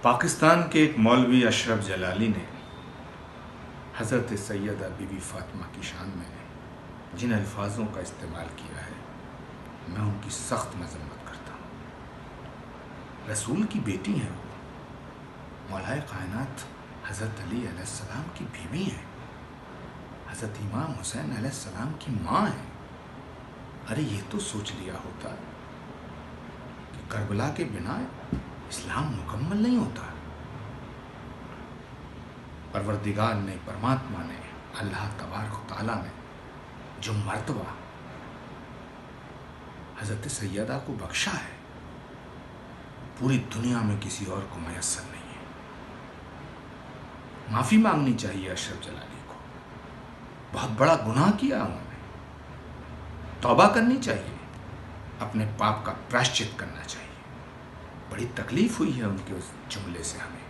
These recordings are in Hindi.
पाकिस्तान के एक मौलवी अशरफ जलाली ने हज़रत सैयदा बीबी फ़ातिमा की शान में जिन अल्फाजों का इस्तेमाल किया है, मैं उनकी सख्त मजम्मत करता हूँ। रसूल की बेटी हैं वो, मौलाए कायनात हज़रत अली अलैहिस्सलाम की बीवी हैं, हज़रत इमाम हुसैन अलैहिस्सलाम की माँ हैं। अरे ये तो सोच लिया होता कि करबला के बिना इस्लाम मुकम्मल नहीं होता। परवरदिगार ने, परमात्मा ने, अल्लाह तबारक तआला ने जो मर्तबा हज़रत सैयदा को बख्शा है, पूरी दुनिया में किसी और को मयस्सर नहीं है। माफ़ी मांगनी चाहिए अशरफ जलाली को, बहुत बड़ा गुनाह किया उन्होंने, तौबा करनी चाहिए, अपने पाप का प्रायश्चित करना चाहिए। बड़ी तकलीफ हुई है उनके उस जुमले से हमें।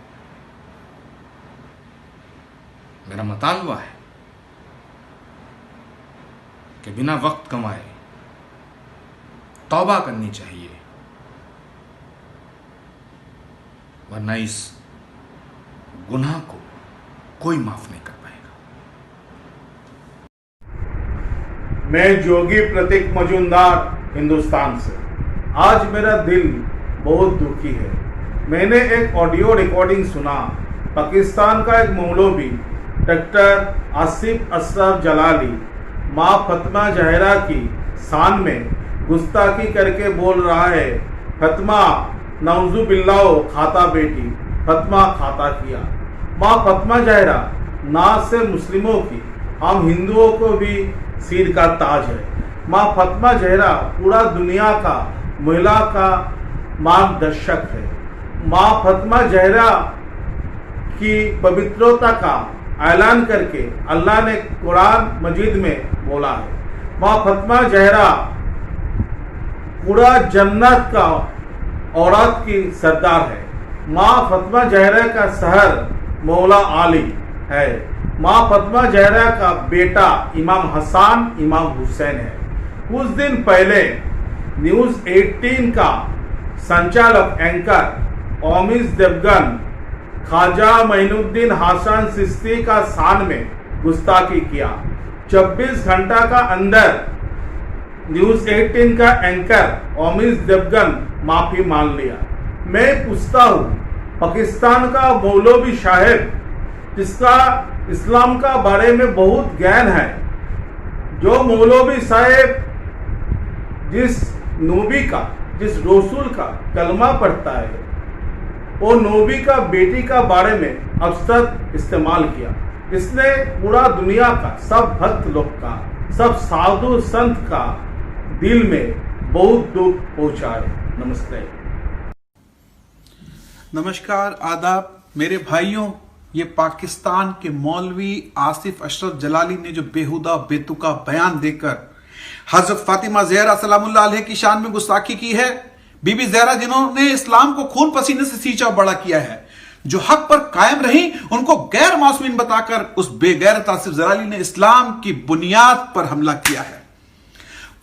मेरा मुतालबा है कि बिना वक्त कमाए तौबा करनी चाहिए, वरना इस गुनाह को कोई माफ नहीं कर पाएगा। मैं जोगी प्रतीक मजूमदार, हिंदुस्तान से। आज मेरा दिल बहुत दुखी है। मैंने एक ऑडियो रिकॉर्डिंग सुना। पाकिस्तान का एक मौलवी डॉक्टर आसिफ अशरफ जलाली माँ फतमा जहरा की शान में गुस्ताखी करके बोल रहा है, फतमा नौजु बिल्लाह खाता बेटी, फतमा खाता किया। माँ फतमा जहरा ना से मुस्लिमों की, हम हिंदुओं को भी सिर का ताज है। माँ फतमा जहरा पूरा दुनिया का महिला का मार्गदर्शक है। माँ फतमा जहरा की पवित्रता का ऐलान करके अल्लाह ने कुरान मजीद में बोला है। माँ फतमा जहरा पूरा जन्नत का औरत की सरदार है। माँ फतमा जहरा का शहर मौला आली है। माँ फतमा जहरा का बेटा इमाम हसन इमाम हुसैन है। कुछ दिन पहले न्यूज़ 18 का संचालक एंकर ओमिस देवगन ख्वाजा मोइनुद्दीन हसन चिश्ती का शान में गुस्ताखी किया। 24 घंटा का अंदर न्यूज़ 18 का एंकर ओमिस देवगन माफी मान लिया। मैं पूछता हूँ, पाकिस्तान का मौलवी साहेब जिसका इस्लाम का बारे में बहुत ज्ञान है, जो मौलवी साहेब जिस नबी का, जिस रसूल का कलमा पढ़ता है, वो नबी का बेटी का बारे में अफसर इस्तेमाल किया। इसने पूरा दुनिया का, सब भक्त लोग का, सब साधु संत का दिल में बहुत दुख पहुंचा है। नमस्ते। नमस्कार, आदाब मेरे भाइयों। ये पाकिस्तान के मौलवी आसिफ अशरफ जलाली ने जो बेहुदा बेतुका बयान देकर हजरत फातिमा ज़हरा सलामुल्लाह अलैहा की शान में गुस्ताखी की है, बीबी ज़हरा जिन्होंने इस्लाम को खून पसीने से सींचा बड़ा किया है, जो हक पर कायम रही, उनको गैर मासूमीन बताकर उस बेगैरत आसिफ जलाली ने इस्लाम की बुनियाद पर हमला किया है।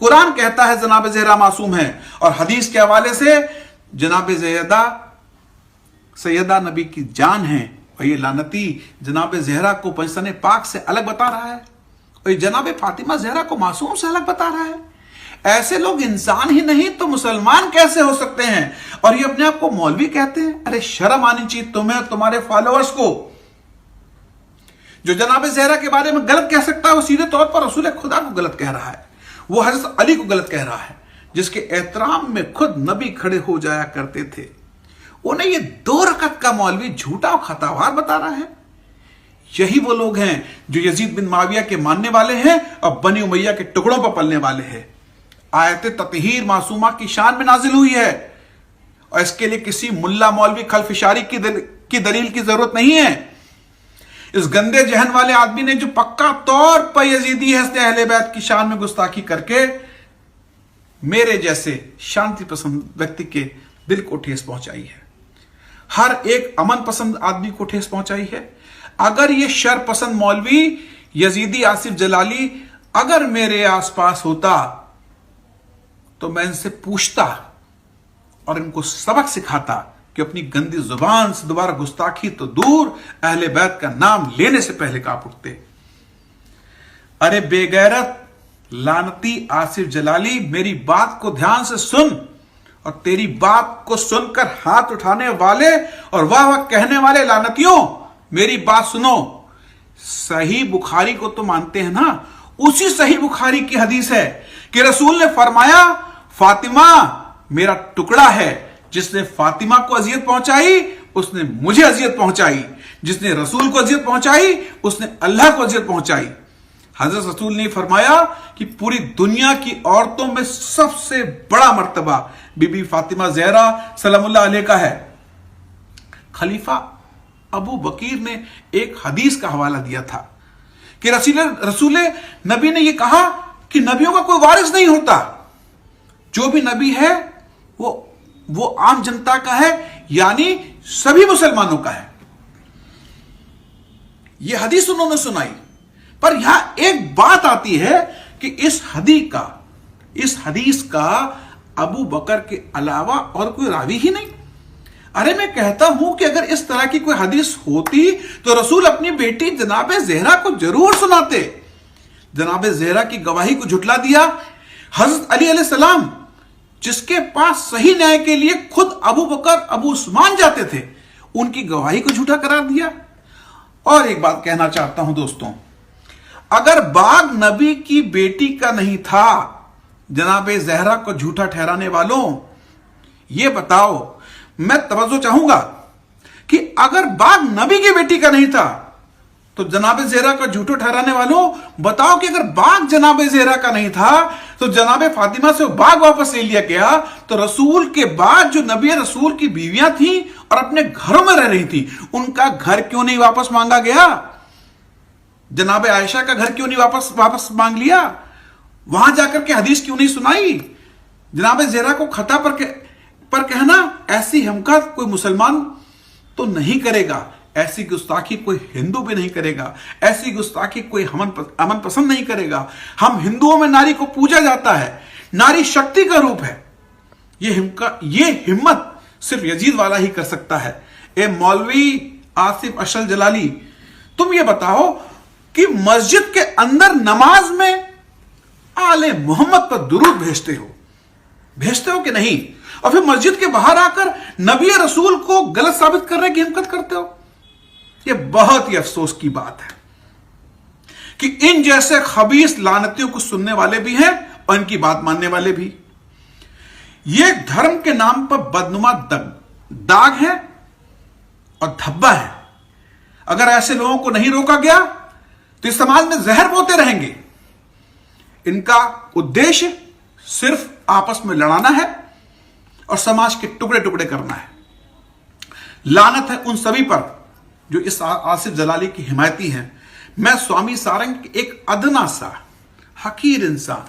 कुरान कहता है जनाब ज़हरा मासूम है, और हदीस के हवाले से जनाब सैयदा नबी की जान है, और ये लानती जनाब ज़हरा को पंजतन पाक से अलग बता रहा है, और ये जनाब फातिमा ज़हरा को मासूम से अलग बता रहा है। ऐसे लोग इंसान ही नहीं तो मुसलमान कैसे हो सकते हैं? और ये अपने आप को मौलवी कहते हैं। अरे शर्म आनी चाहिए तुम्हें और तुम्हारे फॉलोअर्स को। जो जनाब ज़हरा के बारे में गलत कह सकता है, वो सीधे तौर पर रसूल खुदा को गलत कह रहा है, वो हज़रत अली को गलत कह रहा है, जिसके एहतराम में खुद नबी खड़े हो जाया करते थे। उन्हें ये 2 रकत का मौलवी झूठा और खतावार बता रहा है। यही वो लोग हैं जो यजीद बिन माविया के मानने वाले हैं और बनी उमैया के टुकड़ों पर पलने वाले हैं। आयत ततहीर मासूमा की शान में नाजिल हुई है, और इसके लिए किसी मुल्ला मौलवी खलफिशारी की दलील की जरूरत नहीं है। इस गंदे जहन वाले आदमी ने जो पक्का तौर पर यजीदी हस्ते अहले बैत की शान में गुस्ताखी करके मेरे जैसे शांति पसंद व्यक्ति के दिल को ठेस पहुंचाई है, हर एक अमन पसंद आदमी को ठेस पहुंचाई है। अगर ये शर पसंद मौलवी यजीदी आसिफ जलाली अगर मेरे आसपास होता तो मैं इनसे पूछता और इनको सबक सिखाता कि अपनी गंदी जुबान से दोबारा गुस्ताखी तो दूर, अहले बैत का नाम लेने से पहले कांप उठते। अरे बेगैरत लानती आसिफ जलाली, मेरी बात को ध्यान से सुन, और तेरी बात को सुनकर हाथ उठाने वाले और वाह वाह कहने वाले लानतियों, मेरी बात सुनो। सही बुखारी को तो मानते हैं ना? उसी सही बुखारी की हदीस है कि रसूल ने फरमाया, फातिमा मेरा टुकड़ा है, जिसने फातिमा को अजियत पहुंचाई उसने मुझे अजियत पहुंचाई, जिसने रसूल को अजियत पहुंचाई उसने अल्लाह को अजियत पहुंचाई। हजरत रसूल ने फरमाया कि पूरी दुनिया की औरतों में सबसे बड़ा मर्तबा बीबी फातिमा ज़हरा सलामुल्लाह अलैहा का है। खलीफा अबू बकीर ने एक हदीस का हवाला दिया था कि रसूल नबी ने यह कहा कि नबियों का कोई वारिस नहीं होता, जो भी नबी है वो आम जनता का है, यानी सभी मुसलमानों का है। यह हदीस उन्होंने सुनाई, पर यहां एक बात आती है कि इस हदीस का अबू बकर के अलावा और कोई रावी ही नहीं। अरे मैं कहता हूं कि अगर इस तरह की कोई हदीस होती तो रसूल अपनी बेटी जनाब ज़हरा को जरूर सुनाते। जनाब ज़हरा की गवाही को झुटला दिया। हजरत अली अलैहिस्सलाम, जिसके पास सही न्याय के लिए खुद अबू बकर अबू उस्मान जाते थे, उनकी गवाही को झूठा करार दिया। और एक बात कहना चाहता हूं दोस्तों, अगर बाग नबी की बेटी का नहीं था, जनाब ज़हरा को झूठा ठहराने वालों, यह बताओ, मैं तवज्जो चाहूंगा कि अगर बाग नबी की बेटी का नहीं था तो जनाब ज़हरा का झूठो ठहराने वालों बताओ कि अगर बाग जनाब ज़हरा का नहीं था तो जनाब फातिमा से वो बाग वापस ले लिया गया, तो रसूल के बाद जो नबी रसूल की बीवियां थी और अपने घरों में रह रही थी, उनका घर क्यों नहीं वापस मांगा गया? जनाब आयशा का घर क्यों नहीं वापस मांग लिया? वहां जाकर के हदीस क्यों नहीं सुनाई? जनाब ज़हरा को खता पर कहना, ऐसी हमकत कोई मुसलमान तो नहीं करेगा, ऐसी गुस्ताखी कोई हिंदू भी नहीं करेगा, ऐसी गुस्ताखी कोई अमन पसंद नहीं करेगा। हम हिंदुओं में नारी को पूजा जाता है, नारी शक्ति का रूप है। ये हिम्मत सिर्फ यजीद वाला ही कर सकता है। ए मौलवी आसिफ अशल जलाली, तुम ये बताओ कि मस्जिद के अंदर नमाज में आले मोहम्मद पर दुरूद भेजते हो कि नहीं? और फिर मस्जिद के बाहर आकर नबी रसूल को गलत साबित करने की हिम्मत करते हो। यह बहुत ही अफसोस की बात है कि इन जैसे खबीस लानतियों को सुनने वाले भी हैं और इनकी बात मानने वाले भी। यह धर्म के नाम पर बदनुमा दाग है और धब्बा है। अगर ऐसे लोगों को नहीं रोका गया तो इस समाज में जहर बोते रहेंगे। इनका उद्देश्य सिर्फ आपस में लड़ाना है और समाज के टुकड़े टुकड़े करना है। लानत है उन सभी पर जो इस आसिफ जलाली की हिमायती हैं। मैं स्वामी सारंग एक अदना सा हकीर इंसान,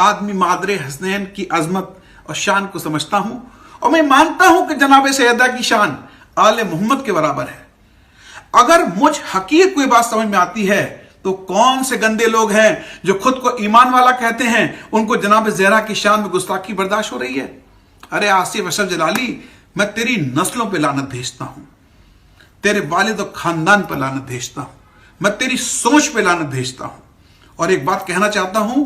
आदमी मादरे हसनैन की अजमत और शान को समझता हूं और मैं मानता हूं कि जनाब सैयदा की शान आले मोहम्मद के बराबर है। अगर मुझ हकीर को बात समझ में आती है तो कौन से गंदे लोग हैं जो खुद को ईमान वाला कहते हैं, उनको जनाब ज़हरा की शान में गुस्ताखी बर्दाश्त हो रही है? अरे आसिफ अशरफ जलाली, मैं तेरी नस्लों पे लानत भेजता हूं, तेरे वालिद और खानदान पर लानत भेजता हूं, मैं तेरी सोच पे लानत भेजता हूं। और एक बात कहना चाहता हूं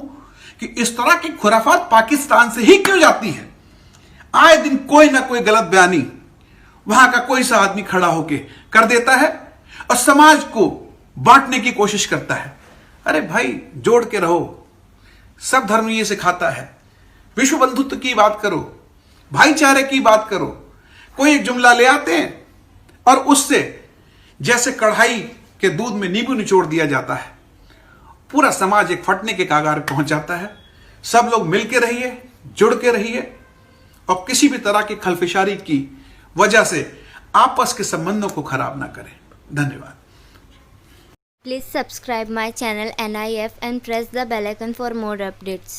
कि इस तरह की खुराफात पाकिस्तान से ही क्यों जाती है? आए दिन कोई ना कोई गलत बयानी वहां का कोई सा आदमी खड़ा होके कर देता है और समाज को बांटने की कोशिश करता है। अरे भाई, जोड़ के रहो, सब धर्म ये सिखाता है। विश्व बंधुत्व की बात करो, भाईचारे की बात करो। कोई एक जुमला ले आते हैं और उससे जैसे कढ़ाई के दूध में नींबू निचोड़ दिया जाता है, पूरा समाज एक फटने के कागार पहुंच जाता है। सब लोग मिल के रहिए, जुड़ के रहिए और किसी भी तरह की खलफिशारी की वजह से आपस के संबंधों को खराब ना करें। धन्यवाद। Please subscribe my channel NIF and press the bell icon for more updates.